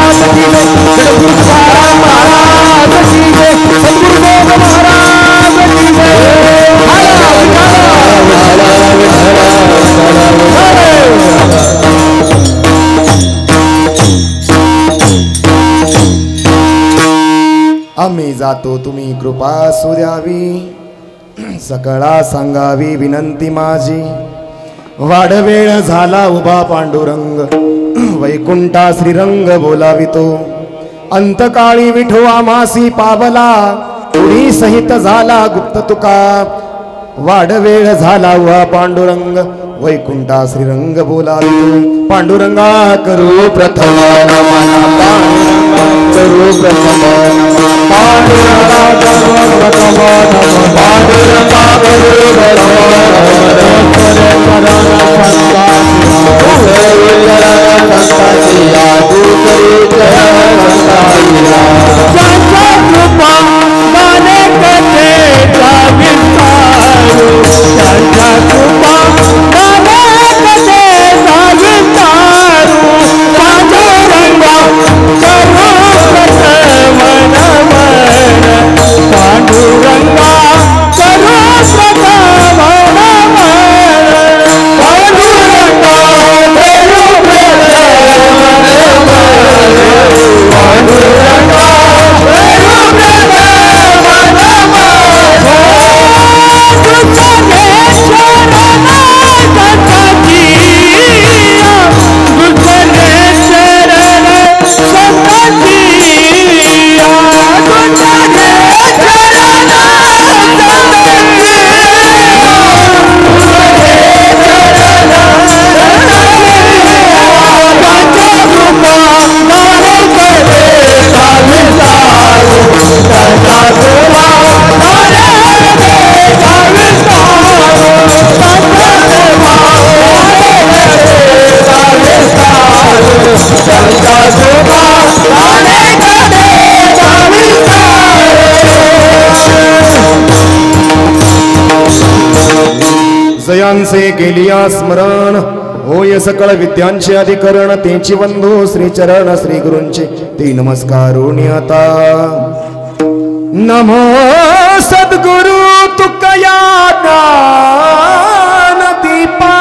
महाराज की जय, सद्गुरु तुकाराम महाराज की जय, सद्गुरु गोविंद महाराज की जय। आम्ही जातो तुम्ही कृपा सुद्यावी, सकळा सांगावी विनंती माझी। वाढवेळ झाला उभा पांडुरंग, वैकुंठा श्रीरंग बोलावितो। अंतकाळी विठो आमासी पावला, पुढी सहित झाला गुप्त तुका। वाढवेळ झाला उभा पांडुरंग, वैकुंठा श्रीरंग बोलावितो। पांडुरंगा करू प्रथम नमन, करू प्रथम पांडुरंगा करू प्रथम नमन, पांडुरंगा करू प्रथम जयांचे केलिया स्मरण, होय सकळ विद्यांचे अधिकरण। तेची वंदो श्री चरण श्री गुरूंचे, ते नमस्कारोनी आता। नमो सद्गुरु तुकया ज्ञान दीपा,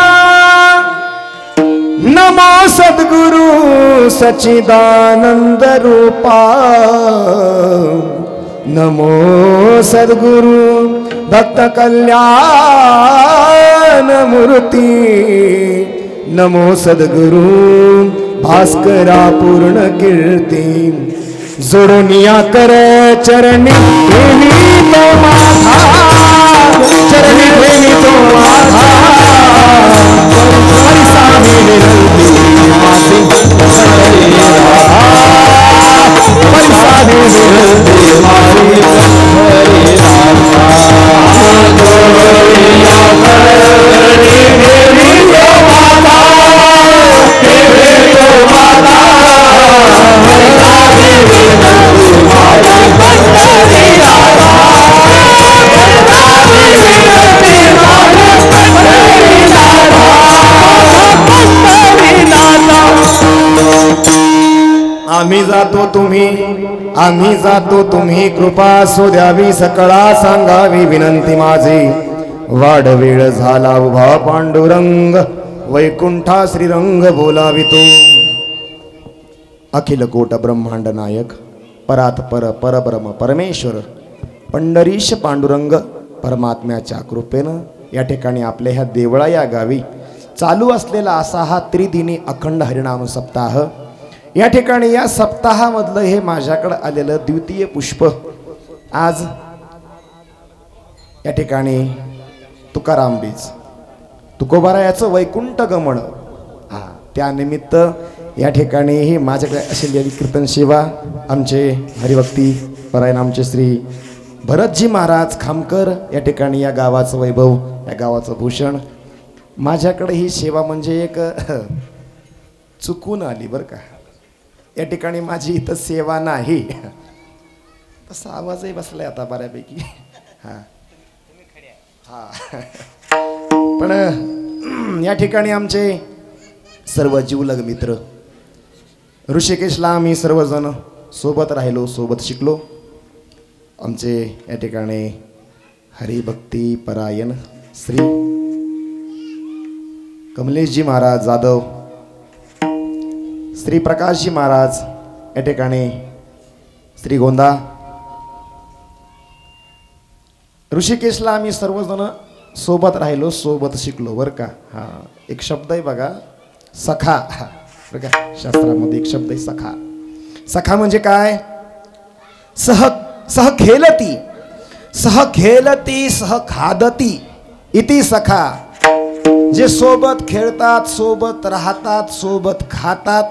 नमो सद्गुरु सच्चिदानंद रूपा। नमो सद्गुरु भक्त कल्याण मूर्ती, नमो सद्गुरु भास्करा पूर्ण कीर्ती। जोडोनिया कर चरणी ठेवी तो माझा, चरणी ठेवी तो माझा। परिसामी विनंती माझी, परिसामी विनंती माझी। आम्ही जातो तुम्ही कृपा सुद्यावी, सकळा सांगावी विनंती माझी। वाढवेळ झाला उभा पांडुरंग, वैकुंठा श्रीरंग बोलावितो। अखिल कोट ब्रह्मांड नायक परात परब्रह्म परमेश्वर पंढरीश पांडुरंग परमात्म्याच्या कृपेनं या ठिकाणी आपल्या ह्या देवळा या गावी चालू असलेला असा हा त्रिदिनी अखंड हरिनाम सप्ताह। या ठिकाणी या सप्ताहामधलं हे माझ्याकडे आलेलं द्वितीय पुष्प आज या ठिकाणी तुकाराम बीज तुकोबारायाचं वैकुंठ गमन, त्यानिमित्त या ठिकाणी ही माझ्याकडे असलेली कीर्तन सेवा आमचे हरिभक्ती परायण आमचे श्री भरतजी महाराज खामकर या ठिकाणी या गावाचं वैभव, या गावाचं भूषण। माझ्याकडे ही सेवा म्हणजे एक चुकून आली बरं का। या ठिकाणी माझी इथं सेवा नाही, तसा आवाजही बसलाय आता बऱ्यापैकी। हां हां पण या ठिकाणी आमचे सर्व जीवलग मित्र ऋषिकेशला आम्ही सर्वजण सोबत राहिलो, सोबत शिकलो. आमचे या ठिकाणी हरिभक्ती परायण श्री कमलेशजी महाराज जाधव, श्री प्रकाशजी महाराज या ठिकाणी श्री गोंदा. ऋषिकेशला आम्ही सर्वजण सोबत राहिलो, सोबत शिकलो बरं का. हा एक शब्द आहे बघा, सखा. बरं का, शास्त्रामध्ये एक शब्द आहे सखा. सखा म्हणजे काय? सह खेलती, सह खेलती, सह खादती इति सखा. जे सोबत खेळतात, सोबत राहतात, सोबत खातात.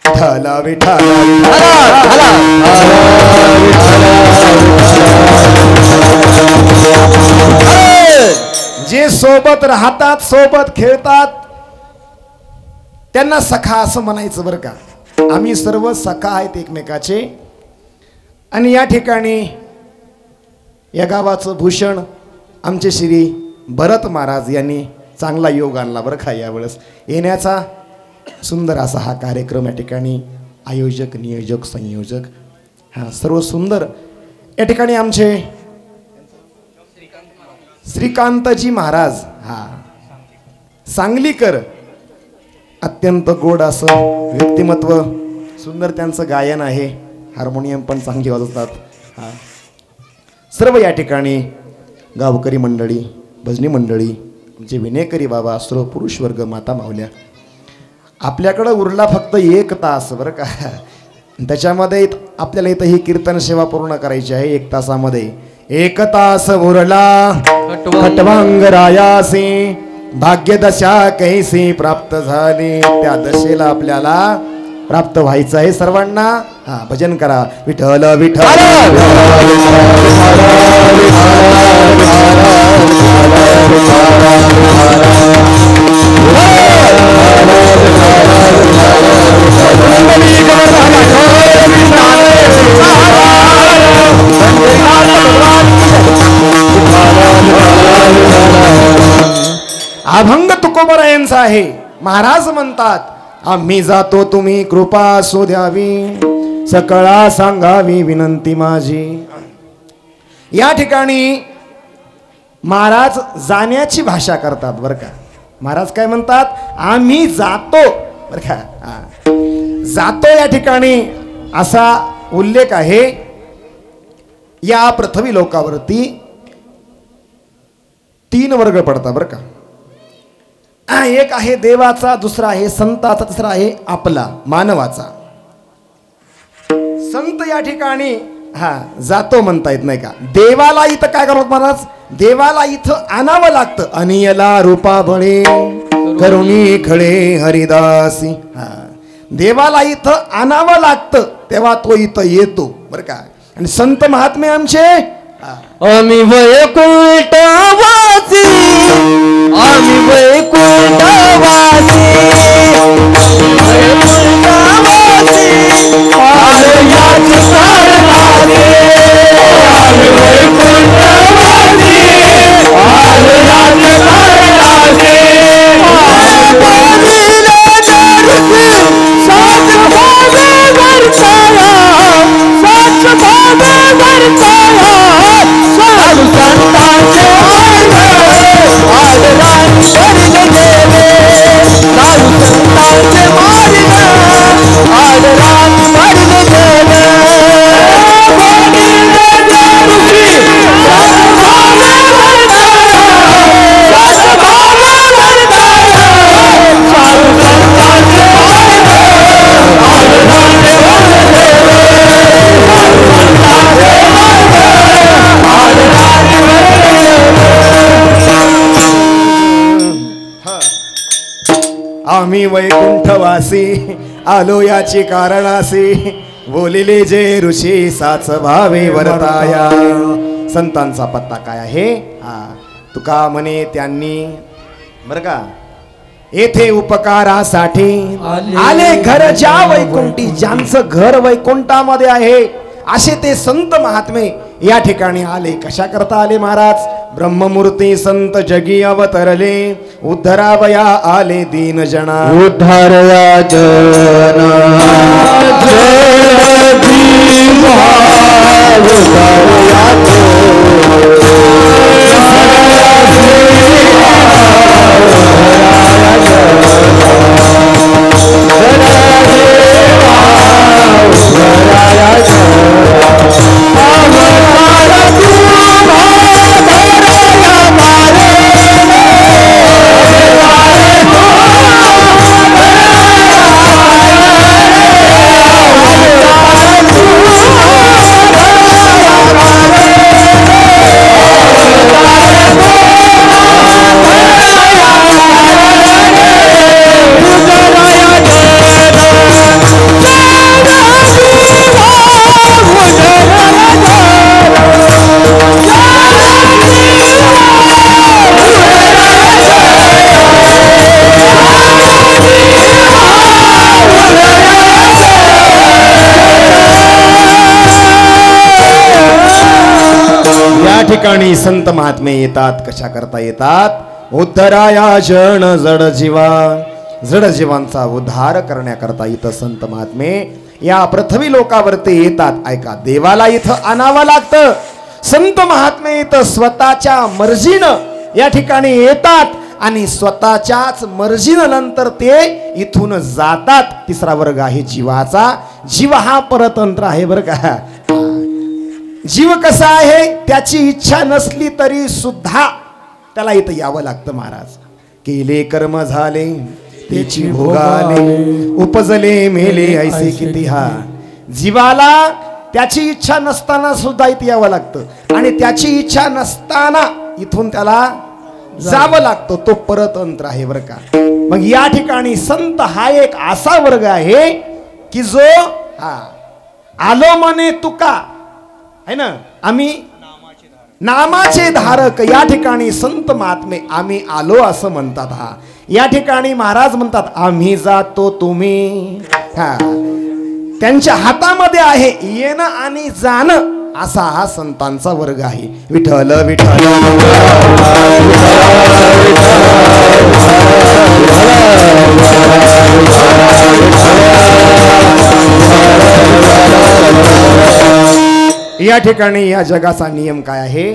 विठाला विठाला जे सोबत राहतात, सोबत खेळतात त्यांना सखा असं म्हणायचं बरं का. आम्ही सर्व सखा आहेत एकमेकाचे. आणि या ठिकाणी या गावाचं भूषण आमचे श्री भरत महाराज यांनी चांगला योग आणला बरं का. यावेळेस येण्याचा सुंदर असा हा कार्यक्रम या ठिकाणी आयोजक, नियोजक, संयोजक हा सर्व सुंदर. या ठिकाणी आमचे श्रीकांतजी महाराज हा सांगलीकर, अत्यंत गोड असं व्यक्तिमत्व, सुंदर त्यांचं गायन आहे, हार्मोनियम पण चांगली वाजवतात. हा सर्व या ठिकाणी गावकरी मंडळी, भजनी मंडळी, आमचे विनेकरी बाबा, सर्व पुरुष वर्ग, माता मावल्या. आपल्याकडं उरला फक्त 1 तास बरं का. त्याच्यामध्ये आपल्याला इथं ही कीर्तन सेवा पूर्ण करायची आहे. 1 तासामध्ये 1 तास उरला खटवांग रायासी, भाग्यदशा कैसी प्राप्त झाली. त्या दशेला आपल्याला प्राप्त व्हायचं आहे सर्वांना. हा भजन करा. विठ्ठल विठ्ठल अभंग तुकोबरायांचा आहे. महाराज म्हणतात, आम्ही जातो तुम्ही कृपा असू द्यावी, सकळा सांगावी विनंती माझी. या ठिकाणी महाराज जाण्याची भाषा करतात बरं का. महाराज काय म्हणतात? आम्ही जातो बरं का. जातो या ठिकाणी असा उल्लेख आहे. या पृथ्वी लोकावरती 3 वर्ग पडतात बरं का. एक आहे देवाचा, दुसरा आहे संताचा, तिसरा आहे आपला मानवाचा. संत या ठिकाणी जातो म्हणता येत नाही का. देवाला इथं काय करतात महाराज? देवाला इथं आणावं लागतं. अनियला रूपा बळे करुणी खळे हरिदासी. देवाला इथं आणावं लागतं, तेव्हा तो इथं येतो बरं का. आणि संत महात्मे आमचे, आम्ही वैकुंठवासी, आम्ही वैकुंठवासी, वैकुंठवासी, आलयाची कारणाने, आम्ही वैकुंठवासी, आलयाची कारणाने, बोलिले नरसी साच भावे वर्ताया, साच भावे वर्ताया, साधु संतांचे आदरान करील देवे, साधु संतांचे मारिन आदरान करील देवे. बोलिले नरसी साच भावे वर्ताया, साच भावे वर्ताया, साधु संतांचे मारिन आदरान करील देवे, साधु संतांचे आम्ही वैकुंठवासी आलो याची कारणासी, बोलिले जे ऋषी साच भावे वरताया. संतांचा पत्ता काय आहे? तुका म्हणे त्यांनी बरं का, येथे उपकारासाठी आले घर ज्या वैकुंठी, ज्यांचं घर वैकुंठामध्ये आहे असे ते संत महात्मे या ठिकाणी आले. कशा करता आले महाराज? ब्रह्ममूर्ती संत जगी अवतरले उद्धरावया आले दीन जना उद्धारया जना जय भीमा उद्धारया ठिकाणी संत महात्मे येतात. कशा करता येतात? उद्धराया जन जड जीवा, जड जीवांचा उद्धार करण्याकरता इथं संत महात्मे या पृथ्वी लोकावरती येतात. ऐका, देवाला इथं आणावं लागतं. संत महात्मे इथं स्वतःच्या मर्जीनं या ठिकाणी येतात आणि स्वतःच्याच मर्जीनं नंतर ते इथून जातात. तिसरा वर्ग आहे जीवाचा. जीव हा परतंत्र आहे बरं का. जीव कसा आहे? त्याची इच्छा नसली तरी सुद्धा त्याला इथं यावं लागतं. महाराज केले कर्म झाले त्याची भोगाले, उपजले मेले ऐसे किती. हा जीवाला त्याची इच्छा नसताना सुद्धा इथं यावं लागतं आणि त्याची इच्छा नसताना इथून त्याला जावं लागतं. तो परतंत्र आहे बरं का. मग या ठिकाणी संत हा एक असा वर्ग आहे की जो आलो म्हणे तुका है ना, आम्ही नामाचे धारक. या ठिकाणी संत महात्मे आम्ही आलो असं म्हणतात. हा या ठिकाणी महाराज म्हणतात आम्ही जातो तुम्ही. त्यांच्या हातामध्ये आहे येणं आणि जाणं. असा हा संतांचा वर्ग आहे. विठ्ठल विठ्ठल या ठिकाणी या जगाचा नियम काय आहे?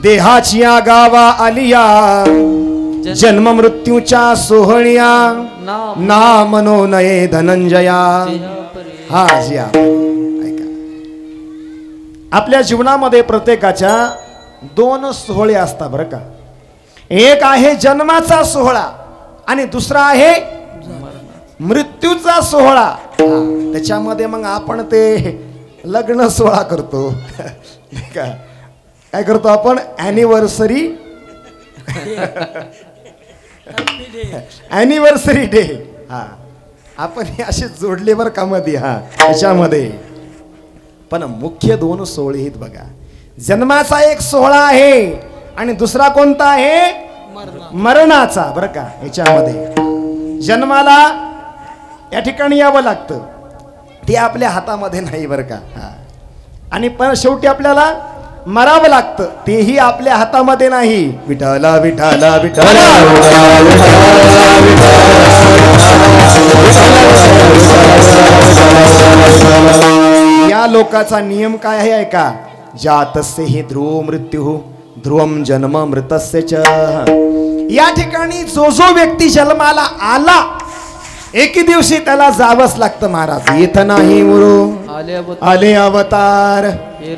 देहाची गावा आलिया जन्म मृत्यूच्या सोहळ्या ना मनो नये धनंजया. हा जिया ऐका, आपल्या जीवनामध्ये प्रत्येकाच्या दोन सोहळे असतात बरं का. एक आहे जन्माचा सोहळा आणि दुसरा आहे मृत्यूचा सोहळा. त्याच्यामध्ये मग आपण ते लग्न सोहळा करतो. काय करतो आपण? Anniversary anniversary day. हा आपण हे असे जोडले बरं का मध्ये. हा त्याच्यामध्ये पण मुख्य दोन सोहळे आहेत बघा. जन्माचा एक सोहळा आहे आणि दुसरा कोणता आहे? मरणाचा बरं का. याच्यामध्ये जन्माला या ठिकाणी यावं लागतं. ते आपल्या हातामध्ये नाही बरं का. आणि पण शेवटी आपल्याला मरावं लागतं. तेही आपल्या हातामध्ये नाही. विठाला विठाला विठाला या लोकाचा नियम काय आहे ऐका. जातस्य हि ध्रुव मृत्यू ध्रुवम जन्म मृतस्य च. या ठिकाणी जो जो व्यक्ती जन्माला आला एके दिवशी त्याला जावंच लागतं. महाराज येत नाही उरो आले अवतार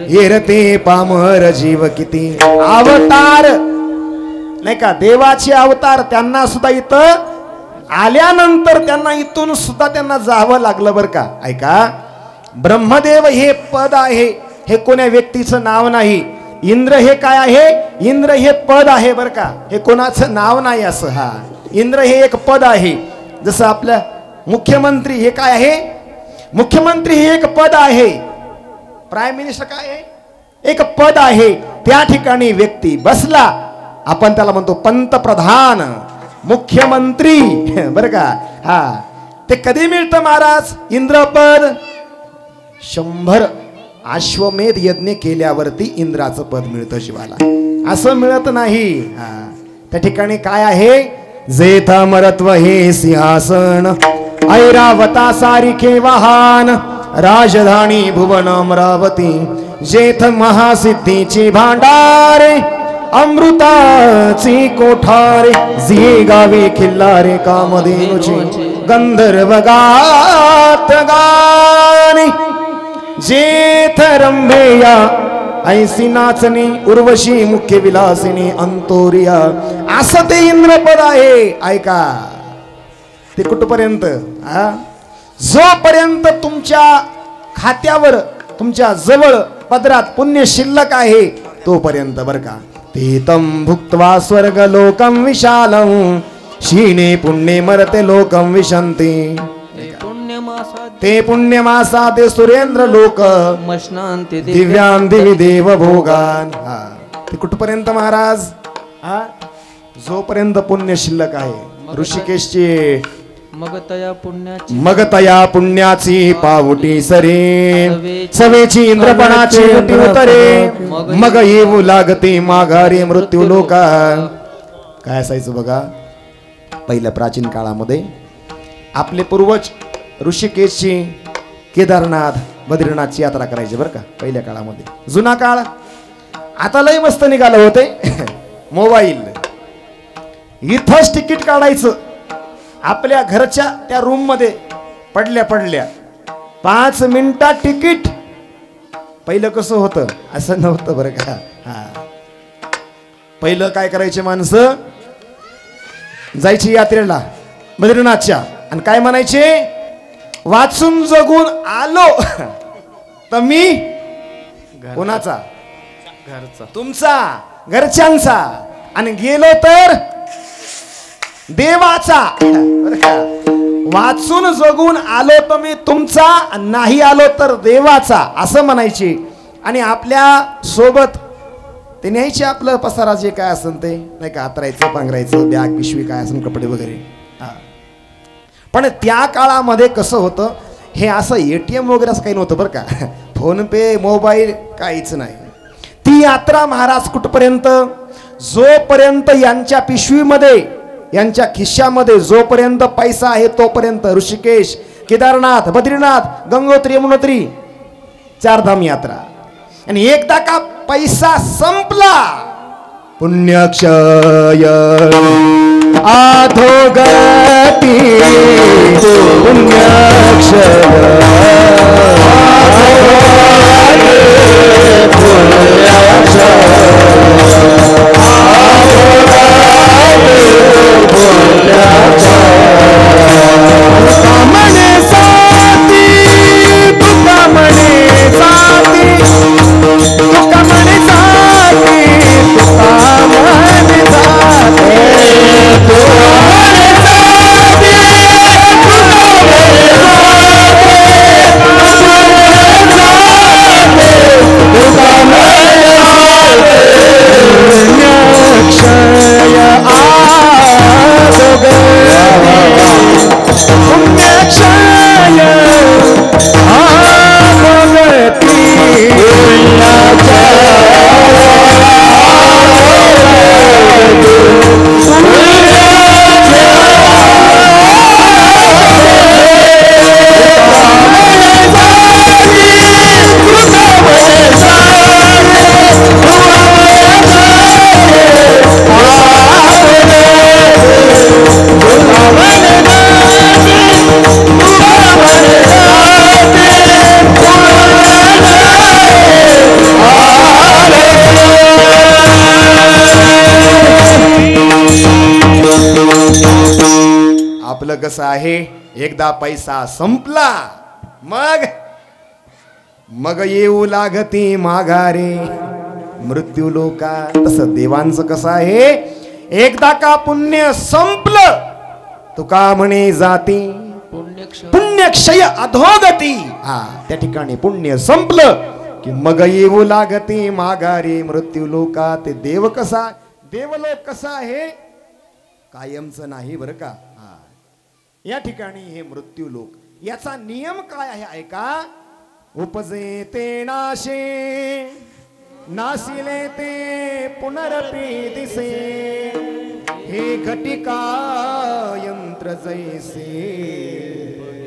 हेरते पामर जीव किती. अवतार नाही का, देवाचे अवतार. त्यांना सुद्धा इथं आल्यानंतर त्यांना इथून सुद्धा त्यांना जावं लागलं बरं का. ऐका, ब्रह्मदेव हे पद आहे, हे कोण्या व्यक्तीचं नाव नाही. इंद्र हे काय आहे? इंद्र हे पद आहे बरं का. हे कोणाचं नाव नाही असं. हा इंद्र हे एक पद आहे. जसं आपल्या मुख्यमंत्री हे काय आहे? मुख्यमंत्री हे एक पद आहे. प्राईम मिनिस्टर काय आहे? एक पद आहे. त्या ठिकाणी व्यक्ती बसला आपण त्याला म्हणतो पंतप्रधान, मुख्यमंत्री बरं का. हा ते कधी मिळतं महाराज? इंद्रपद 100 अश्वमेध यज्ञ केल्यावरती इंद्राचं पद मिळतं शिवाला, असं मिळत नाही. त्या ठिकाणी काय आहे, जेथ मरत्व हे सिंहासन, ऐरावता सारिखे वाहन, राजधानी भुवन अमरावती, जेथ महासिद्धीची भांडारे, अमृताची कोठारे, झी गावी खिल्लारे कामधेनुची, गंधर्व गात गाणी, जेथ रंभेया ऐसी नाचणी, उर्वशी मुख्य विलासिनी अंतोरिया. असं ते इंद्रपद आहे. ऐका, ते कुठपर्यंत, जोपर्यंत तुमच्या खात्यावर, तुमच्या जवळ पदरात पुण्य शिल्लक आहे तोपर्यंत, बर का. पीतम भुक्त्वा स्वर्ग लोकम विशालम, क्षीणे पुण्ये मरते लोकम विशंती. ते पुण्यमासा ते सुरेंद्र लोक, मशनांती दिव्यां दिवी देव भोगान. ते कुठपर्यंत महाराज, जोपर्यंत पुण्य शिल्लक आहे. ऋषिकेशची मग तया पुण्याची पावटी सरे, सवेची इंद्रपणाची उटी उतरे, मग येऊ लागते माघारी मृत्यू लोका. काय असायचं बघा, पहिल्या प्राचीन काळामध्ये आपले पूर्वज ऋषिकेशची, केदारनाथ, बद्रीनाथची यात्रा करायची बरं का. पहिल्या काळामध्ये, जुना काळ. आता लय मस्त निघालं होते मोबाईल. इथंच तिकीट काढायचं, आपल्या घरच्या त्या रूम मध्ये पडल्या 5 मिनिटात तिकीट. पहिलं कसं होतं, असं नव्हतं बरं का. पहिलं काय करायचे माणसं, जायची यात्रेला बद्रीनाथच्या, आणि काय म्हणायचे, वाचून जगून आलो तर मी कोणाचा, घरचा, तुमचा, घरच्यांचा, आणि गेलो तर देवाचा. वाचून जगून आलो तर मी तुमचा, नाही आलो तर देवाचा, असं म्हणायचे. आणि आपल्या सोबत ते न्यायचे आपलं पसारा जे काय असेल ते, नाही का, आतरायचं, पांघरायचं, बॅग पिशवी काय असेल, कपडे वगैरे. पण त्या काळामध्ये कसं होतं, हे असं एटीएम वगैरे असं काही नव्हतं बरं का. फोन पे, मोबाईल काहीच नाही. ती यात्रा महाराज कुठपर्यंत, जोपर्यंत यांच्या पिशवीमध्ये, यांच्या खिशामध्ये जोपर्यंत पैसा आहे तोपर्यंत. ऋषिकेश, केदारनाथ, बद्रीनाथ, गंगोत्री, यमुनोत्री, 4 धाम यात्रा. आणि एकदा का पैसा संपला, पुण्यक्षय अधोगती, पुण्यक्षय आपलं कसं आहे, एकदा पैसा संपला मग येऊ लागती माघारे मृत्यू लोका. तसं देवांचं कसं आहे, एकदा का पुण्य संपलं तुका म्हणे जाती पुण्यक्षय अधोगती. त्या ठिकाणी पुण्य संपलं की मग येऊ लागती माघारी मृत्यू लोका. ते देव कसा, देवलोक कसा आहे, कायमचं नाही बरं का. या ठिकाणी हे मृत्यू लोक, याचा नियम काय आहे ऐका. उपजे ते नाशे नासिले ते पुनरपि दिसे हे घटिका यंत्र जैसे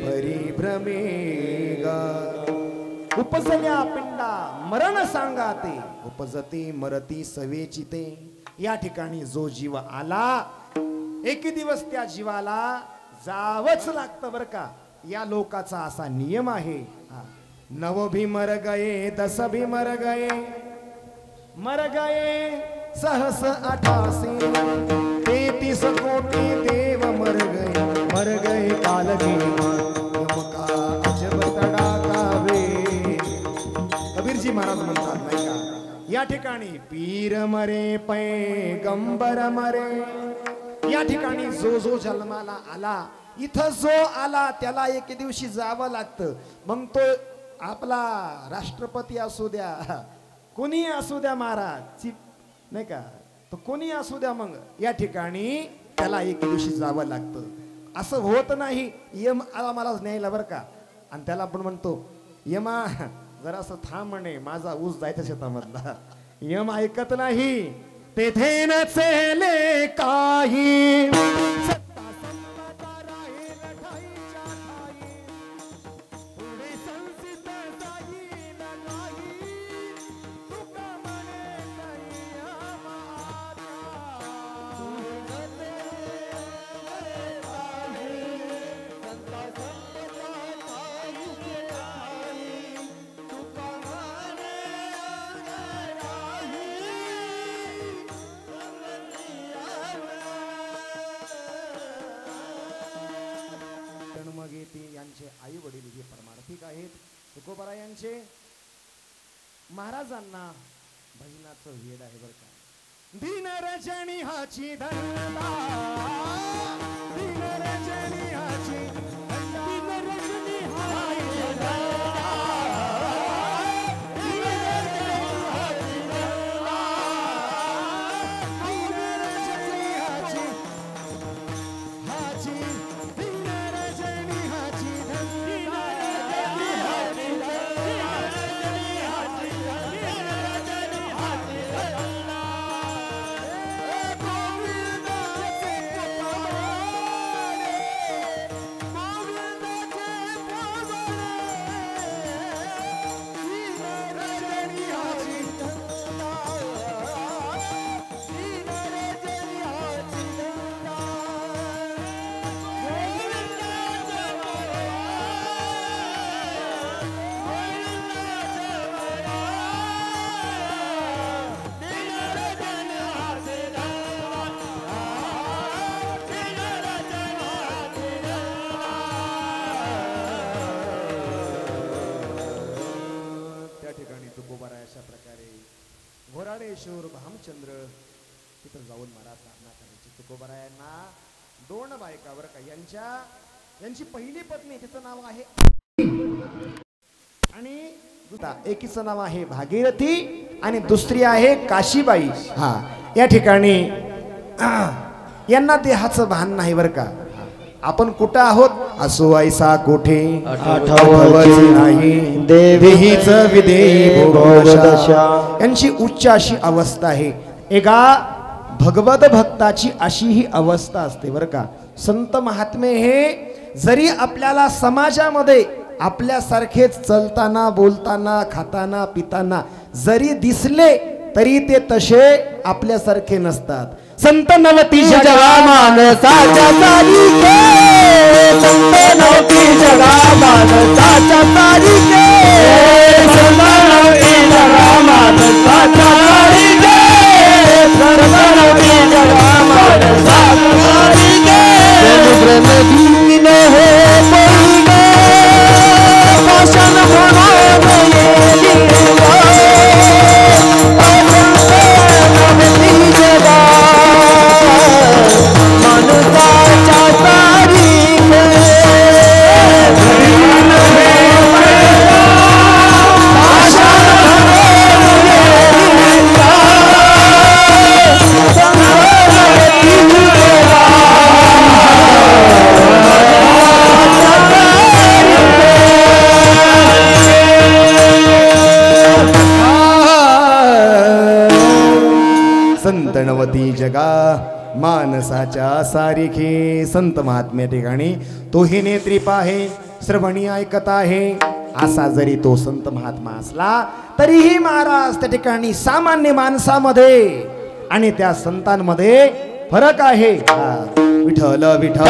परिभ्रमेगा उपजल्या पिंडा मरण सांगाते उपजते मरती सवेचिते या ठिकाणी जो जीव आला एक दिवस त्या जीवाला जावंच लागतं बर का या लोकाचा असा नियम आहे नव भी मर गए 10 भी मर गए सहस 88 33 कोटी देव मर गए कालगी का अजब तडाका वे कबीरजी महाराज म्हणतात नाही का या ठिकाणी पीर मरे पैगंबर मरे या ठिकाणी जो जन्माला आला इथं जो आला त्याला एक दिवशी जावं लागतं मग तो आपला राष्ट्रपती असू द्या कोणी असू द्या महाराज नाही का तो कोणी असू द्या मग या ठिकाणी त्याला एक दिवशी जावं लागतं असं होत नाही यम आला मला न्यायला बरं का आणि त्याला आपण म्हणतो यमा जरा असं थांब म्हणे माझा ऊस जायचा शेतामधला यम ऐकत नाही तेथे नसेले काही यांचे आई वडील हे परमार्थिक आहेत तुकोबाराय यांचे महाराजांना भजनाचं वेड आहे बरं का दिन रजनी हाची धंदा दिन रजनी हाची दिन रजनी हाची धंदा दिन रजनी हाची धंदा दिन रजनी हाची हाची दिन रजनी हाची धंदा घोराडेश्वर भामचंद्र तिथं जाऊन मला साधना करायची तुकोबारायांना 2 बायकावर का यांची पहिली पत्नी तिचं नाव आहे आणि एकीचं नाव आहे भागीरथी आणि दुसरी आहे काशीबाई हा या ठिकाणी यांना देहाचं भान नाही बरं का आपण कुठं आहोत असो ऐसा कोठे आठवत नाही देवीच विदे भोगदशा यांची उच्च अशी अवस्था आहे एका भगवत भक्ताची अशी ही अवस्था असते बरं का संत महात्मे हे जरी आपल्याला समाजामध्ये आपल्यासारखेच चलताना बोलताना खाताना पिताना जरी दिसले तरी ते तसे आपल्यासारखे नसतात संत नवती जगा मानसाच्या तारीखे संत नवती जगा मानसाच्या तारीखे संत नवती जगा मानसाच्या तारीखे संत नवती जगा मानसाच्या तारीखे समुद्र नदीन हो पहिले पाषाण होणार मानसाच्या तारीखे नव्हती जगा मानसाच्या सारिखी. संत महात्म्या ठिकाणी तोही नेत्री पाहे श्रवणी ऐकत आहे. असा जरी तो संत महात्मा असला तरीही महाराज त्या ठिकाणी सामान्य माणसामध्ये आणि त्या संतांमध्ये फरक आहे. विठ्ठल विठ्ठल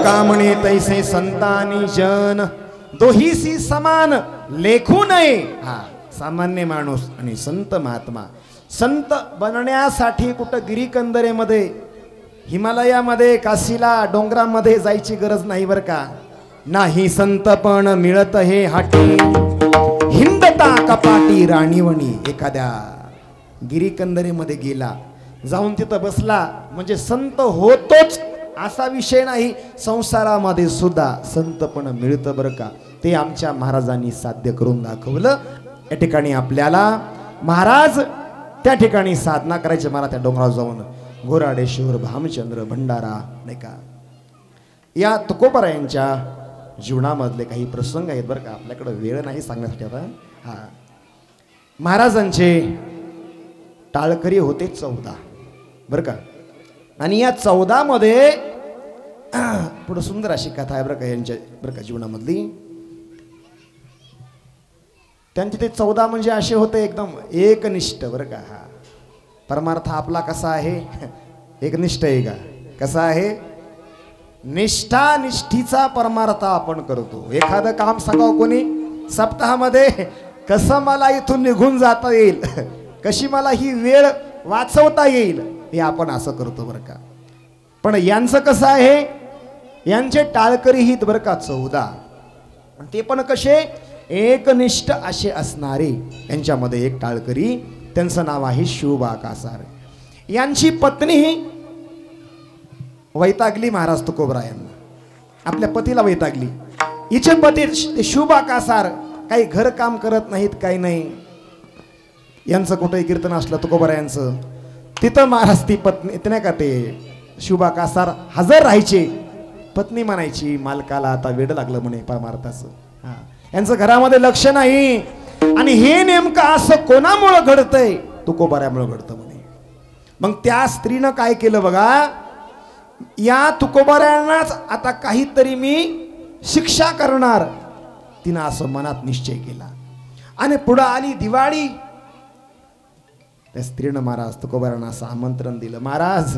कामणे तैसे संतानी जन दोहीसी समान लेखू नये. सामान्य माणूस आणि संत महात्मा. संत बनण्यासाठी कुठं गिरीकंदरेमध्ये हिमालयामध्ये काशीला डोंगरामध्ये जायची गरज नाही बर का. नाही संत पण मिळत हे हाटी हिंदता कपाटी राणीवणी. एखाद्या गिरीकंदरेमध्ये गेला जाऊन तिथं बसला म्हणजे संत होतोच असा विषय नाही. संसारामध्ये सुद्धा संत पण मिळतं बरं का. ते आमच्या महाराजांनी साध्य करून दाखवलं. या ठिकाणी आपल्याला महाराज त्या ठिकाणी साधना करायची. मला त्या डोंगरावर जाऊन घोराडेश्वर भामचंद्र भंडारा नाही का या तुकोबारायांच्या जीवनामधले काही प्रसंग आहेत बरं का. आपल्याकडे वेळ नाही सांगण्यासाठी आता. महाराजांचे टाळकरी होते 14 बरं का. आणि या 14 मध्ये पुढे सुंदर अशी कथा आहे बरं का यांच्या बरं का जीवनामधली. त्यांचे ते 14 म्हणजे असे होते एकदम एकनिष्ठ बरं का. परमार्थ आपला कसा आहे एकनिष्ठ आहे का कसा आहे. निष्ठा निष्ठीचा परमार्थ आपण करतो. एखादं काम सांगावं कोणी सप्ताहामध्ये कसं मला इथून निघून जाता येईल कशी मला ही वेळ वाचवता येईल हे आपण असं करतो बरं का. पण यांचं कसं आहे यांचे टाळकरी हित बरं का 14 ते पण कसे एकनिष्ठ असे असणारे. यांच्यामध्ये एक टाळकरी त्यांचं नाव आहे शिवबा कासार. यांची पत्नी वैतागली महाराज तुकोबरायांना. आपल्या पतीला वैतागली. हिचे पती शिवबा कासार काही घर काम करत नाहीत काही नाही. यांचं कुठेही कीर्तन असलं तुकोबरायांचं तिथं महाराज ती पत्नी ते नाही का ते शिवबा कासार हजर राहायचे. पत्नी म्हणायची मालकाला आता वेड लागलं म्हणे परमार्थाचं. यांचं घरामध्ये लक्ष नाही. आणि हे नेमकं असं कोणामुळं घडतंय तुकोबाऱ्यामुळं घडतं म्हणे. मग त्या स्त्रीनं काय केलं बघा. या तुकोबाऱ्यांनाच आता काहीतरी मी शिक्षा करणार तिनं असं मनात निश्चय केला. आणि पुढं आली दिवाळी. त्या स्त्रीनं महाराज तुकोबाऱ्यांना असं आमंत्रण दिलं. महाराज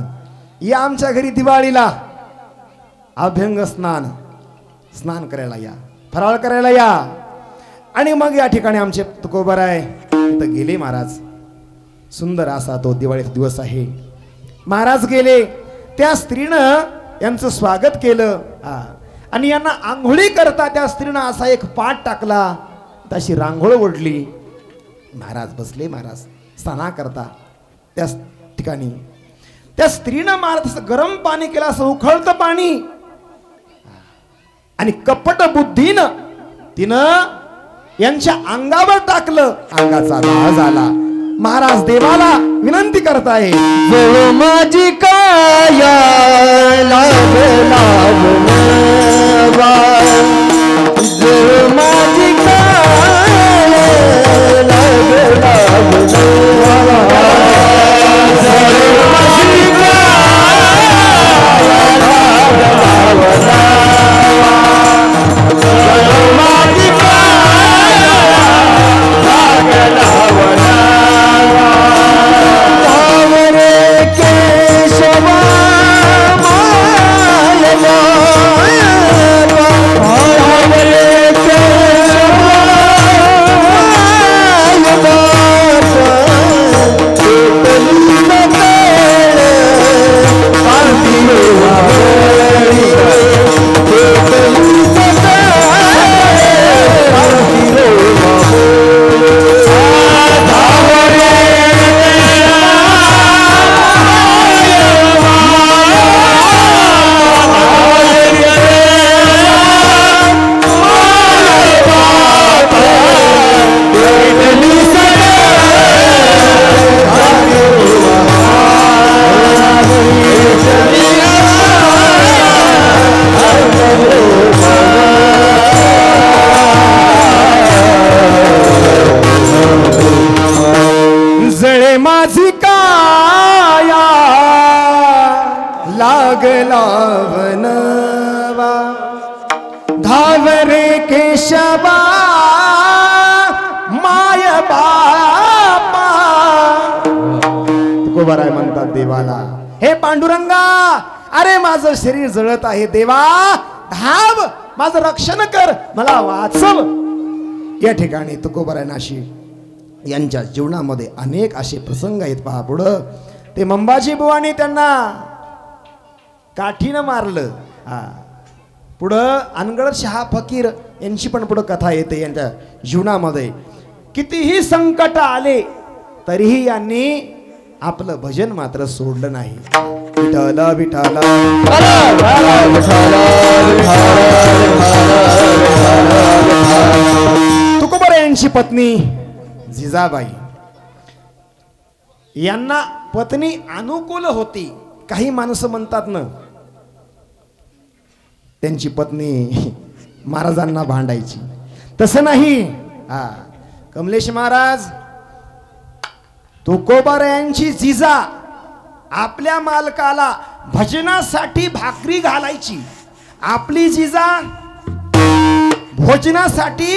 या आमच्या घरी दिवाळीला अभ्यंग स्नान करायला या फराळ करायला या. आणि मग या ठिकाणी आमचे तुकोबाराय तिथं गेले महाराज. सुंदर असा तो दिवाळीचा दिवस आहे. महाराज गेले. त्या स्त्रीनं यांचं स्वागत केलं. आणि यांना आंघोळी करता त्या स्त्रीनं असा एक पाट टाकला तशी रांगोळ ओढली. महाराज बसले. महाराज स्नान करता त्या ठिकाणी त्या स्त्रीनं महाराज गरम पाणी केलं असं उखळतं पाणी. आणि कपट बुद्धीनं तिनं यांच्या अंगावर टाकलं. अंगाचा दाह झाला. महाराज देवाला विनंती करताय माझी काया माझी लागला वनवा धाव रे केशवा माय बापा तुकोबाराय म्हणतात देवाला, हे पांडुरंगा, अरे माझं शरीर जळत आहे देवा, धाव माझं रक्षण कर, मला वाचव. या ठिकाणी तुकोबाराय नाशिक यांच्या जीवनामध्ये अनेक असे प्रसंग आहेत. पहा पुढं ते मंबाजी बुवानी त्यांना काठीनं मारलं. पुढं अनगढ शहा फकीर यांची पण पुढं कथा येते. यांच्या जीवनामध्ये कितीही संकट आले तरीही यांनी आपलं भजन मात्र सोडलं नाही. विठ्ठल विठ्ठल तुकोबाराय यांची पत्नी जिजाबाई यांना पत्नी अनुकूल होती. काही माणसं म्हणतात ना त्यांची पत्नी महाराजांना भांडायची, तसं नाही. कमलेश महाराज तुकोबाराय यांची जिजा आपल्या मालकाला भजनासाठी भाकरी घालायची. आपली जिजा भोजनासाठी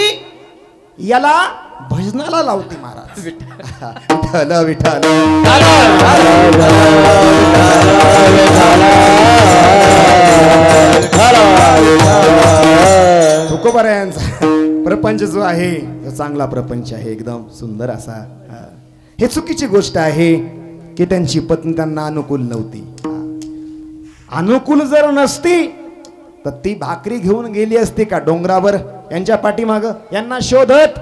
याला भजनाला लावते. महाराज विठ्ठल विठ्ठल तुकोबाराय यांचा प्रपंच जो आहे तो चांगला प्रपंच आहे, एकदम सुंदर असा. हे चुकीची गोष्ट आहे की त्यांची पत्नी त्यांना अनुकूल नव्हती. अनुकूल जर नसती तर ती भाकरी घेऊन गेली असती का डोंगरावर यांच्या पाठीमाग यांना शोधत.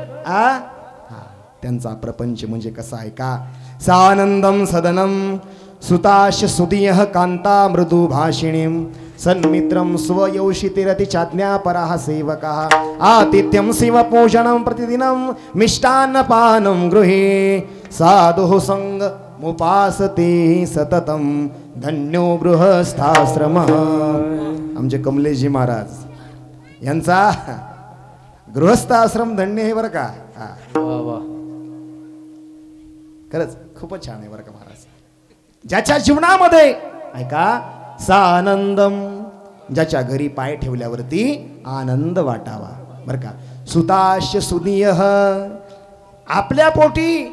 त्यांचा प्रपंच म्हणजे कसा आहे का, सानंदम सदनम सुताश सुदीय कांता मृदू भाषिणीम सन्मित्रम स्वयौषितिरति चाज्ञापराः सेवकाः आतिथ्यं शिवपूजनं प्रतिदिनं मिष्टान्नपानं गृहे साधुः संगमुपासते सततं धन्यो गृहस्थाश्रमः. आमचे कमलेशजी महाराज यांचा गृहस्थ आश्रम धन्य आहे बरं का. खरंच खूपच छान आहे बरं का महाराज. ज्याच्या जीवनामध्ये ऐका सानंदम, ज्याच्या घरी पाय ठेवल्यावरती आनंद वाटावा बरं का. सुताश सुदीय, आपल्या पोटी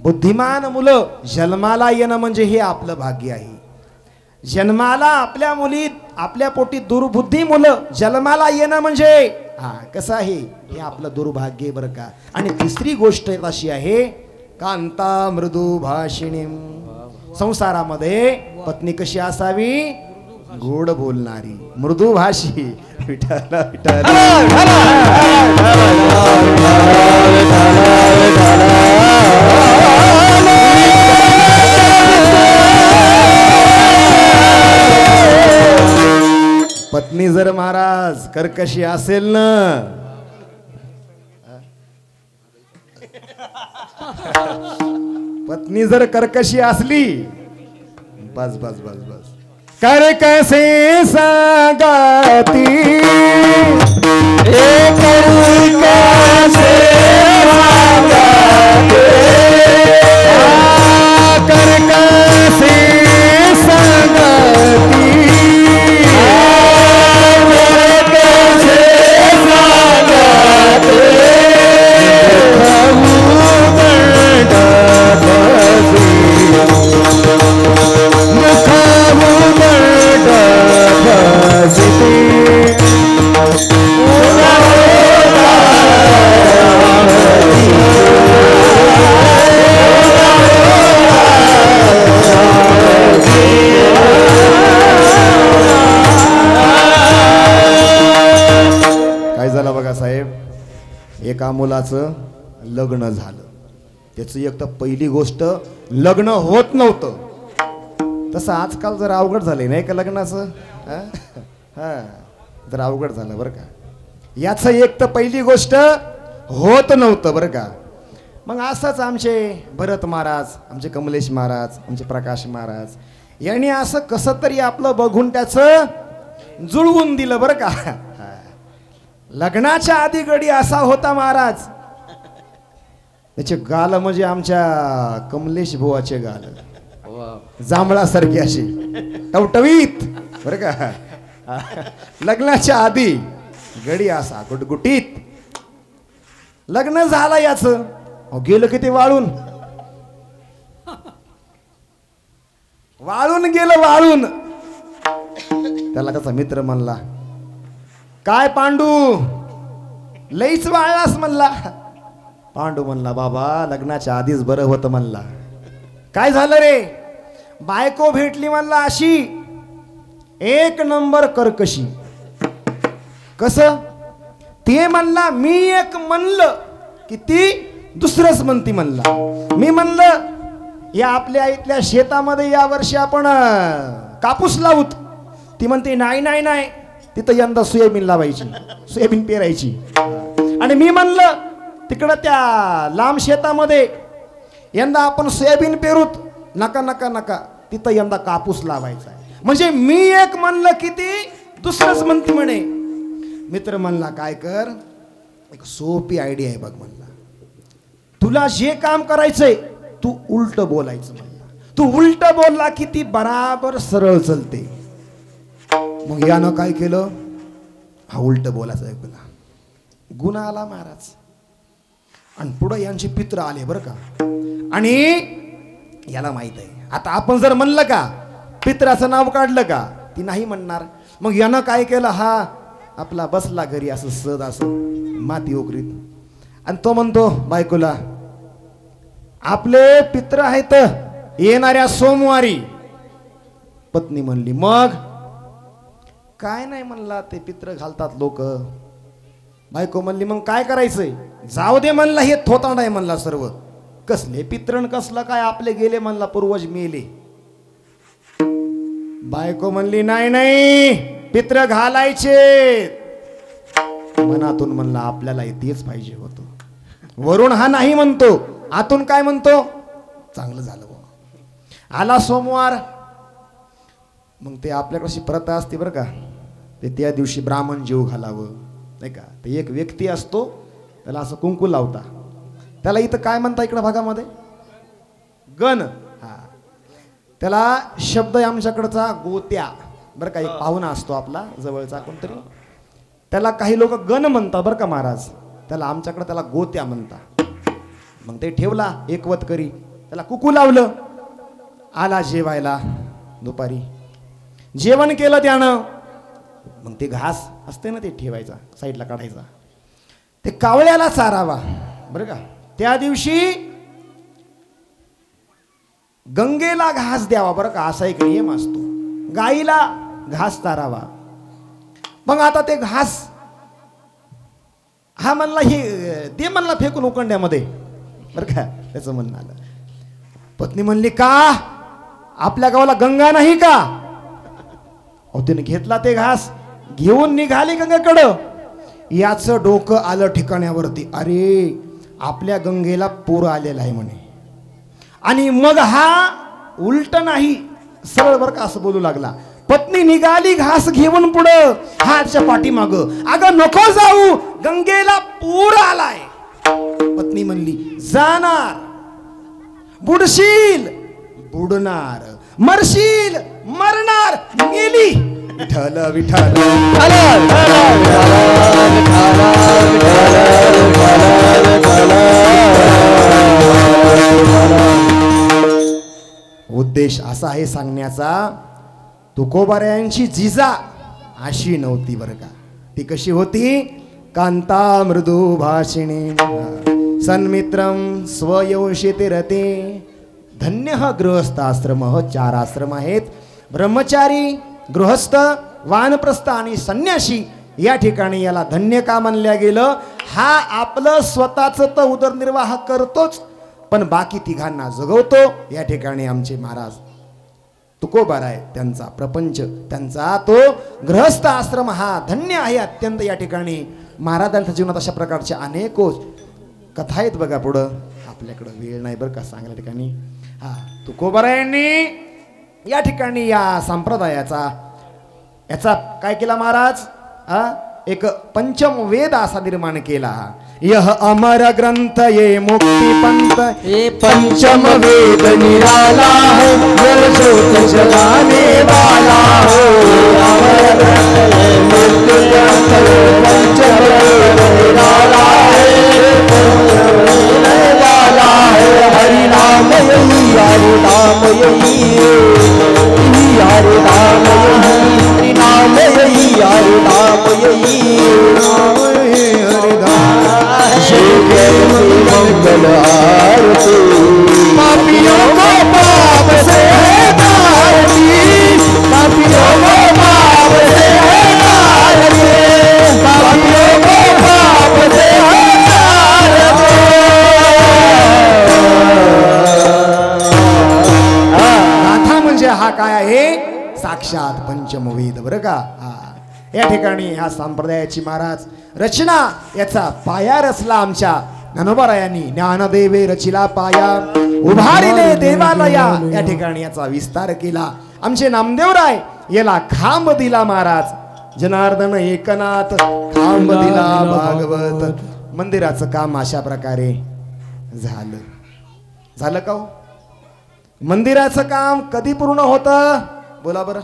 बुद्धिमान मुलं जन्माला येणं म्हणजे हे आपलं भाग्य आहे. जन्माला आपल्या मुलीत आपल्या पोटी दुर्बुद्धी मुलं जन्माला येणं म्हणजे कसं आहे हे आपलं दुर्भाग्य आहे बरं का. आणि तिसरी गोष्ट अशी आहे कांता मृदू भाषिणी. संसारामध्ये पत्नी कशी असावी, गोड बोलणारी मृदू भाषी. विठ्ठल विठ्ठल पत्नी जर महाराज कर्कशी असेल ना, पत्नी जर कर्कशी असली, बस बस बस बस. कर कैसे सगाती कर कैसे सगाती एका मुलाचं लग्न झालं. त्याचं एक तर पहिली गोष्ट लग्न होत नव्हतं. तसं आजकाल जर अवघड झालंय नाही का लग्नाचं, जर अवघड झालं बरं का. याचं एक तर पहिली गोष्ट होत नव्हतं बरं का. मग असंच आमचे भरत महाराज, आमचे कमलेश महाराज, आमचे प्रकाश महाराज यांनी असं कसं तरी आपलं बघून त्याचं जुळवून दिलं बरं का. लग्नाच्या आधी गडी असा होता महाराज, त्याचे गाल म्हणजे आमच्या कमलेश बुवाचे गाल. जांभळासारखी अशी टवटवीत बरं का. लग्नाच्या आधी गडी असा गुटगुटीत. लग्न झालं याच गेलं किती वाळून. वाळून गेलं वाळून. त्याला त्याचा मित्र म्हणला, काय पांडू लईच वाळलास म्हणला. पांडू म्हणला, बाबा लग्नाच्या आधीच बरं होतं म्हणला. काय झालं रे. बायको भेटली म्हणला अशी एक नंबर कर्कशी. कसं ते म्हणला, मी एक म्हणलं की ती दुसरंच म्हणती म्हणला. मी म्हणलं या आपल्या इथल्या शेतामध्ये या वर्षी आपण कापूस लावूत. ती म्हणते नाही नाही नाही, तिथं यंदा सोयाबीन लावायची, सोयाबीन पेरायची. आणि मी म्हणलं तिकडं त्या लांब शेतामध्ये यंदा आपण सोयाबीन पेरूत. नका नका नका, तिथं यंदा कापूस लावायचा. म्हणजे मी एक म्हणलं की ती दुसरंच म्हणती म्हणे. मित्र म्हणला, काय कर, एक सोपी आयडिया आहे बघ म्हणला. तुला जे काम करायचंय तू उलट बोलायचं म्हणला. तू उलट बोलला की ती बराबर सरळ चलते. मग यानं काय केलं, हा उलट बोलायचं ऐकला. गुन्हा आला महाराज. आणि पुढे यांचे पित्र आले बरं का. आणि याला माहित आहे आता आपण जर म्हणलं का पित्राचं नाव काढलं का ती नाही म्हणणार. मग यानं काय केलं, हा आपला बसला घरी असं सद असं माती ओकरीत. आणि तो म्हणतो बायकोला, आपले पित्र आहेत येणाऱ्या सोमवारी. पत्नी म्हणली, मग काय नाही म्हणला, ते पित्र घालतात लोक. बायको म्हणली, मग काय करायचंय. जाऊ दे म्हणला, हे थोतांड आहे म्हणला सर्व. कसले पित्रण कसलं काय, आपले गेले म्हणला, पूर्वज मेले. बायको म्हणली, नाही नाही पित्र घालायचे. मनातून म्हणला आपल्याला तेच पाहिजे होतं. वरून हा नाही म्हणतो, आतून काय म्हणतो, चांगलं झालं. आला सोमवार. मग ते आपल्याकडे प्रथा असते बरं का, ते त्या दिवशी ब्राह्मण जेव घालावं नाही का. ते एक व्यक्ती असतो, त्याला असं कुंकू लावता. त्याला इथं काय म्हणता इकडं भागामध्ये, गण. हा, त्याला शब्द आहे आमच्याकडचा गोत्या बरं का. एक पाहुणा असतो आपला जवळचा कोणतरी, त्याला काही लोक गण म्हणतात बरं का महाराज. त्याला आमच्याकडे त्याला गोत्या म्हणतात. मग ते ठेवला एकवत करी, त्याला कुकू लावलं. आला जेवायला दुपारी, जेवण केलं त्यानं. मग ते घास असते ना ते ठेवायचा साईडला काढायचा, ते कावळ्याला चारावा बरं का. त्या दिवशी गंगेला घास द्यावा बरं का, असा एक नियम असतो. गाईला घास चारावा. मग आता ते घास हा म्हणला हे ते म्हणला फेकून उकंड्यामध्ये बरं का, त्याचं म्हणणं आलं. पत्नी म्हणली, का आपल्या गावाला गंगा नाही का. अहो तिने घेतला ते घास, घेऊन निघाली गंगेकडं. याचं डोकं आलं ठिकाण्यावरती, अरे आपल्या गंगेला पूर आलेला आहे म्हणे. आणि मग हा उलट नाही सरळ बरं का असं बोलू लागला. पत्नी निघाली घास घेऊन पुढं, हाच्या पाठीमाग, अगं नको जाऊ गंगेला पूर आलाय. पत्नी म्हणली, जाणार, बुडशील, बुडणार, मरशील, मरणार, गेली. विठ्ठल विठ्ठल उद्देश असा आहे सांगण्याचा, तुकोबारायांची जिजा अशी नव्हती बरं का. ती कशी होती, कांता मृदू भाषिणी सन्मित्रम स्वयंशिते रते. धन्य गृहस्थाश्रम. 4 आश्रम आहेत, ब्रह्मचारी, गृहस्थ, वानप्रस्थ आणि संन्यासी. या ठिकाणी याला धन्य का मानल्या गेलं, हा आपलं स्वतःच तर उदरनिर्वाह करतोच पण बाकी तिघांना जगवतो. या ठिकाणी आमचे महाराज तुकोबाराय त्यांचा प्रपंच, त्यांचा तो गृहस्थ आश्रम हा धन्य आहे अत्यंत. या ठिकाणी महाराजांच्या जीवनात अशा प्रकारच्या अनेक कथा आहेत बघा. पुढं आपल्याकडं वेळ नाही बरं का सांगल्या ठिकाणी. हा, तुकोबारायांनी या ठिकाणी या संप्रदायाचा याचा काय केला महाराज, एक पंचम वेद असा निर्माण केला. यह अमर ग्रंथ ये मुक्ति पंथ ये पंचम वेद निराला है, जल ज्योत जलाने वाला हो. अमर ग्रंथ है, मुक्ति ग्रंथ है, पंचम वेद निराला है, पंचम वेद वाला है. हरि नाम यही, हरि नाम यही, हरि नाम यही, हरि नाम यही, हरि नाम यही, मंगल आरती. पापियों को पाप से तारती, पापियों को पाप से तारती, पापियों को पाप से तारती. गाथा म्हणजे हा काय आहे? साक्षात पंचमवेद बरं का. या ठिकाणी ह्या संप्रदायाची महाराज रचना याचा पाया रचला आमच्या ज्ञानोबारायांनी. ज्ञानदेवे रचिला पाया, उभारिले देवालया. या ठिकाणी याचा विस्तार केला आमचे नामदेवराय. याला खांब दिला महाराज जनार्दन एकनाथ, खांब दिला भागवत. मंदिराचं काम अशा प्रकारे झालं का हो? मंदिराचं काम कधी पूर्ण होतं बोला बरं?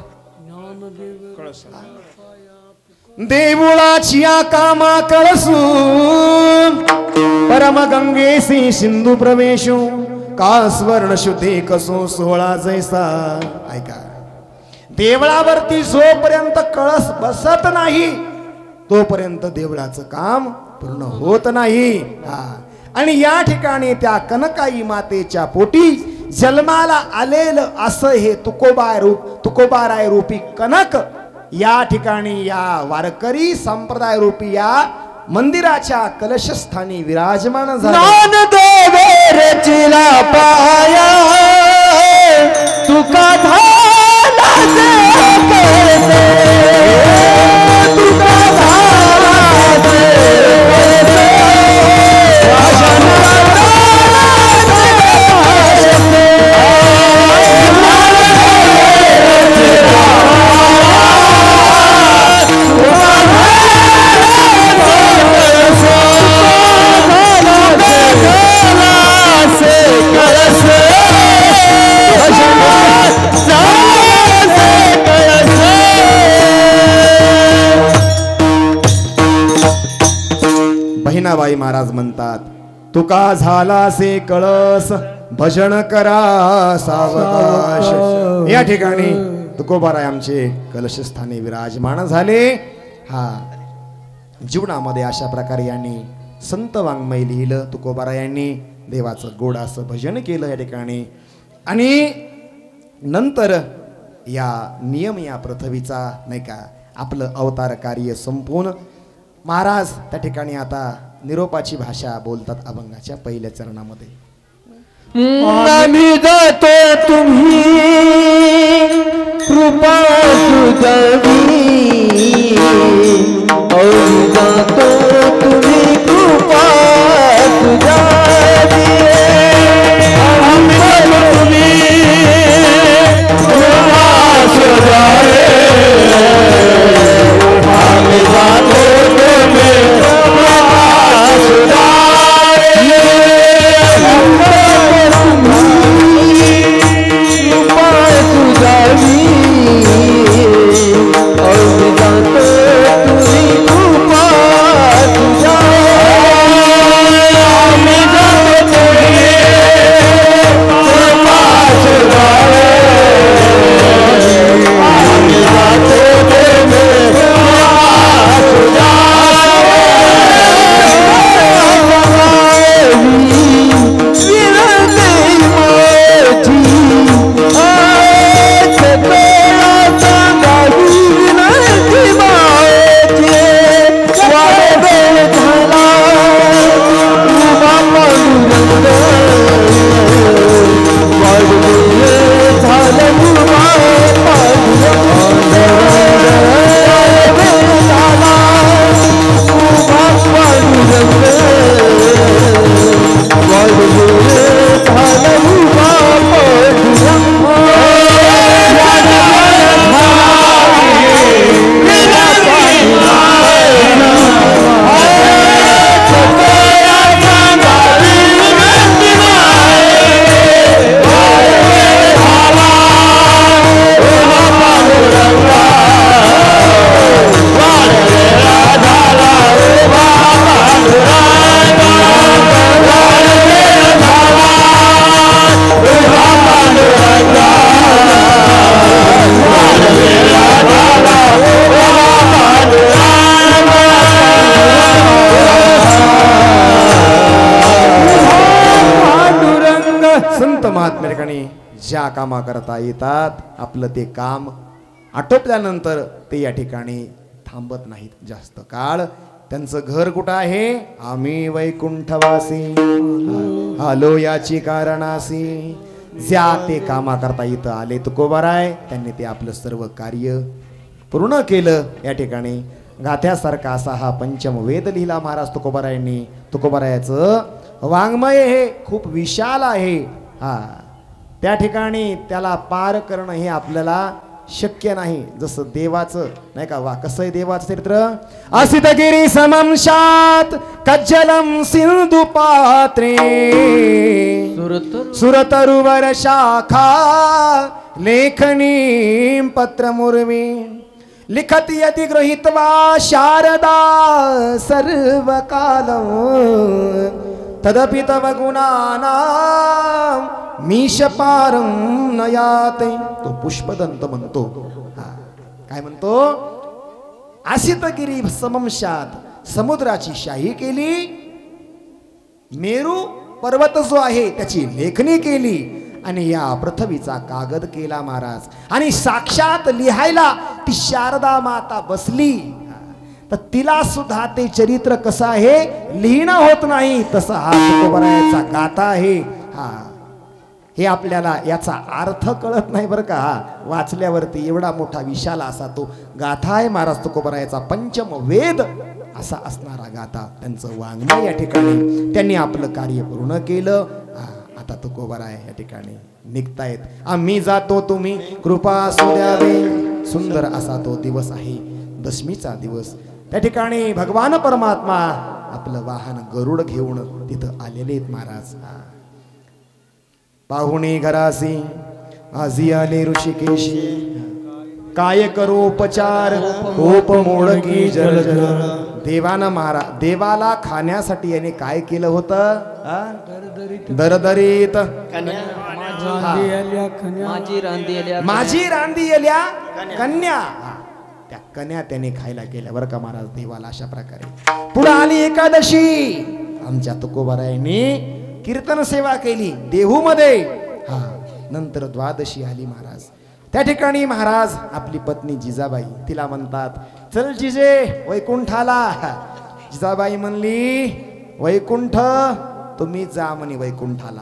देऊळाची कामा कळसून परम गंगेसी सिंधू प्रवेशू, का स्वर्ण शुद्धे कसो सोळा जैसा. ऐका, देवळावरती जोपर्यंत कळस बसत नाही तोपर्यंत देवळाचं काम पूर्ण होत नाही. आणि या ठिकाणी त्या कनकाई मातेच्या पोटी जन्माला आलेलं असं हे तुकोबाराय रूपी कनक या ठिकाणी या वारकरी संप्रदाय रूपी या मंदिराच्या कलशस्थानी विराजमान झाले. ज्ञानदेवे रचिला पाया, तुका झाला से करते, तुका झाला से करते. बहिणाबाई महाराज म्हणतात, तुका झाला से कळस भजन करा सावकाश. या ठिकाणी तुकोबाराय आमचे कलशस्थानी विराजमान झाले. जीवनामध्ये अशा प्रकारे यांनी संत वाङ्मय लिहिलं. तुकोबाराय यांनी देवाचं गोड असं भजन केलं या ठिकाणी. आणि नंतर या नियम या पृथ्वीचा नाही का आपलं अवतार कार्य संपून महाराज त्या ठिकाणी आता निरोपाची भाषा बोलतात अभंगाच्या पहिल्या चरणामध्ये. आम्ही जातो तुम्ही कृपा सुजवी, आम्ही जातो तुम्ही कृपा सुजवी, आम्ही जातो तुम्ही कृपा सुजवी, आम्ही जातो तुम्ही कृपा सुजवी. और जातो तुम्ही कृपा ज्या कामा करता येतात आपलं ते काम आटोपल्यानंतर ते या ठिकाणी थांबत नाहीत जास्त काळ. त्यांचं घर कुठं आहे? आम्ही वैकुंठवासी आलो याची कारणासी. ज्या ते कामा करता इथं आले तुकोबाराय त्यांनी ते आपलं सर्व कार्य पूर्ण केलं. या ठिकाणी गाथ्यासारखा असा हा पंचम वेद लिहिला महाराज तुकोबारायांनी. तुकोबारायाचं वाङ्मय हे खूप विशाल आहे. हा त्या ठिकाणी त्याला पार करणं हे आपल्याला शक्य नाही. जसं देवाचं नाही का, वा कसं आहे देवाचं चरित्र? असितगिरी समंशात कज्जलम सिंधु पात्रे सुरतरुवर शाखा लेखनी पत्रमुर्वी लिखत यदि गृहीत्वा शारदा सर्वकालं तदपि तव गुणानां मीशपारं नयाते. तो पुष्पदंत म्हणतो. काय म्हणतो? आसितगिरी समंशात समुद्राची शाही केली, मेरू पर्वत जो आहे त्याची लेखणी केली आणि या पृथ्वीचा कागद केला महाराज. आणि साक्षात लिहायला ती शारदा माता बसली तर तिला सुद्धा ते चरित्र कसं आहे लिहिणं होत नाही. तसा हा तुकोबारायाचा गाथा आहे. हा हे आपल्याला याचा अर्थ कळत नाही बरं का. वाचल्यावरती एवढा मोठा विशाल असा तो गाथा आहे महाराज तुकोबारायाचा. पंचम वेद असा असणारा गाथा त्यांचं वाङ्मय. या ठिकाणी त्यांनी आपलं कार्य पूर्ण केलं. आता तुकोबाराय या ठिकाणी निघतायत. आम्ही जातो तुम्ही कृपा असू द्यावे. सुंदर असा तो दिवस आहे, दशमीचा दिवस. त्या ठिकाणी भगवान परमात्मा आपलं वाहन गरुड घेऊन तिथं आलेले आहेत महाराज. पाहुणे घरासी आजी आले ऋषिकेशी काय करू उपचार कोप मोडकी जल जल. देवानं महाराज देवाला खाण्यासाठी याने काय केलं होतं? दरदरीत माझी रांदी आल्या कन्या. त्या कन्या त्याने खायला केल्या बरं का महाराज देवाला. अशा प्रकारे पुढे आली एकादशी. आमच्या तुकोबारायांनी कीर्तन सेवा केली देहू मध्ये. हा नंतर द्वादशी आली महाराज. त्या ठिकाणी महाराज आपली पत्नी जिजाबाई तिला म्हणतात चल जिजे वैकुंठाला. जिजाबाई म्हणली वैकुंठ तुम्ही जा म्हणे वैकुंठाला,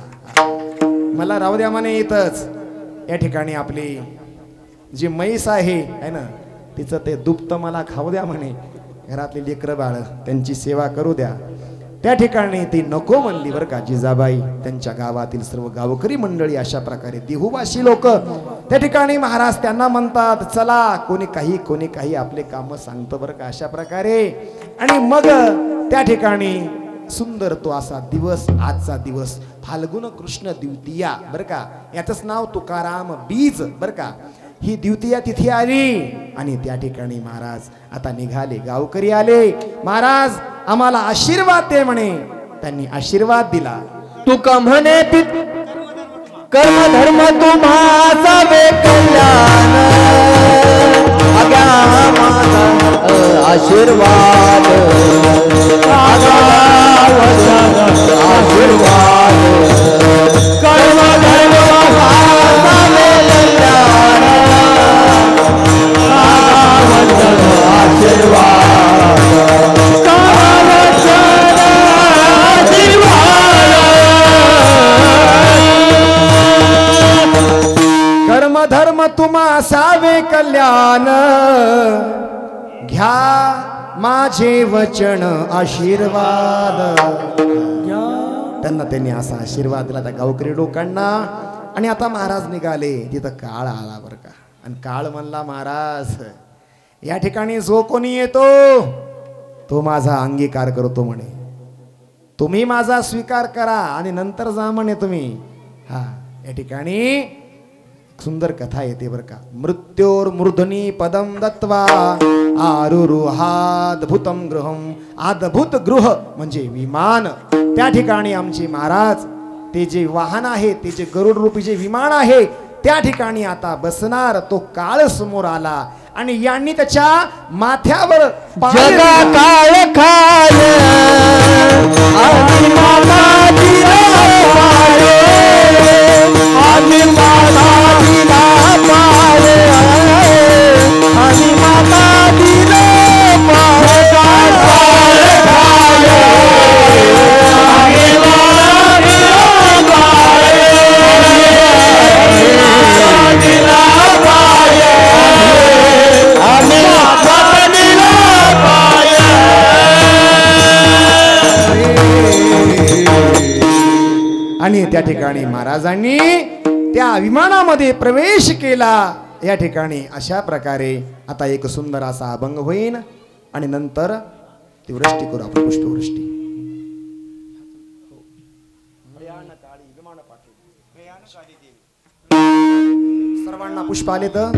मला राहू द्या म्हणे इथंच. या ठिकाणी आपली जी म्हैस आहे ना तिचं ते दुप्त मला खाऊ द्या म्हणे. घरातली लेकरं बाळ त्यांची सेवा करू द्या. त्या ठिकाणी ती नको म्हणली बरं का जिजाबाई. त्यांच्या गावातील सर्व गावकरी मंडळी अशा प्रकारे देहूवासी लोक त्या ठिकाणी महाराज त्यांना म्हणतात चला. कोणी काही आपले काम सांगतं बरं का अशा प्रकारे. आणि मग त्या ठिकाणी सुंदर तो असा दिवस आजचा दिवस फाल्गुन कृष्ण द्वितीया बरं का. याचंच नाव तुकाराम बीज बरं का. ही द्वितीया तिथी आली आणि त्या ठिकाणी महाराज आता निघाले. गावकरी आले. महाराज आम्हाला आशीर्वाद दे म्हणे. त्यांनी आशीर्वाद दिला. तुका म्हणे कर्म धर्म तुम्हाचा वे कल्याण आज्ञा माझा आशीर्वाद आशीर्वाद कर्म धर्म तुम्हाचा वे कल्याण आशीर्वाद कर्म धर्म तुम्हा सावे कल्याण घ्या माझे वचन आशीर्वाद. त्यांनी असा आशीर्वाद दिला त्या गावकरी लोकांना. आणि आता महाराज निघाले. तिथं काळ आला बरं का. आणि काळ म्हणला महाराज या ठिकाणी जो कोणी येतो तो माझा अंगीकार करतो म्हणे. तुम्ही माझा स्वीकार करा आणि नंतर जा म्हणे तुम्ही. हा या ठिकाणी सुंदर कथा येते बरं का. मृत्योर मूर्धनी पदम दत्वा आरुरुहाद्भुतम गृहम. अद्भुत गृह म्हणजे विमान. त्या ठिकाणी आमचे महाराज ते जे वाहन आहे ते जे गरुड रूपी जे विमान आहे त्या ठिकाणी आता बसणार. तो काळ समोर आला आणि यांनी त्याच्या माथ्यावर जगा काळ खाय आम्ही माता आणि त्या ठिकाणी महाराजांनी त्या विमानामध्ये प्रवेश केला. या ठिकाणी अशा प्रकारे आता एक सुंदर असा अभंग होईल आणि नंतर ती वृष्टी करू आपण, पुष्पवृष्टी. सर्वांना पुष्प आले तर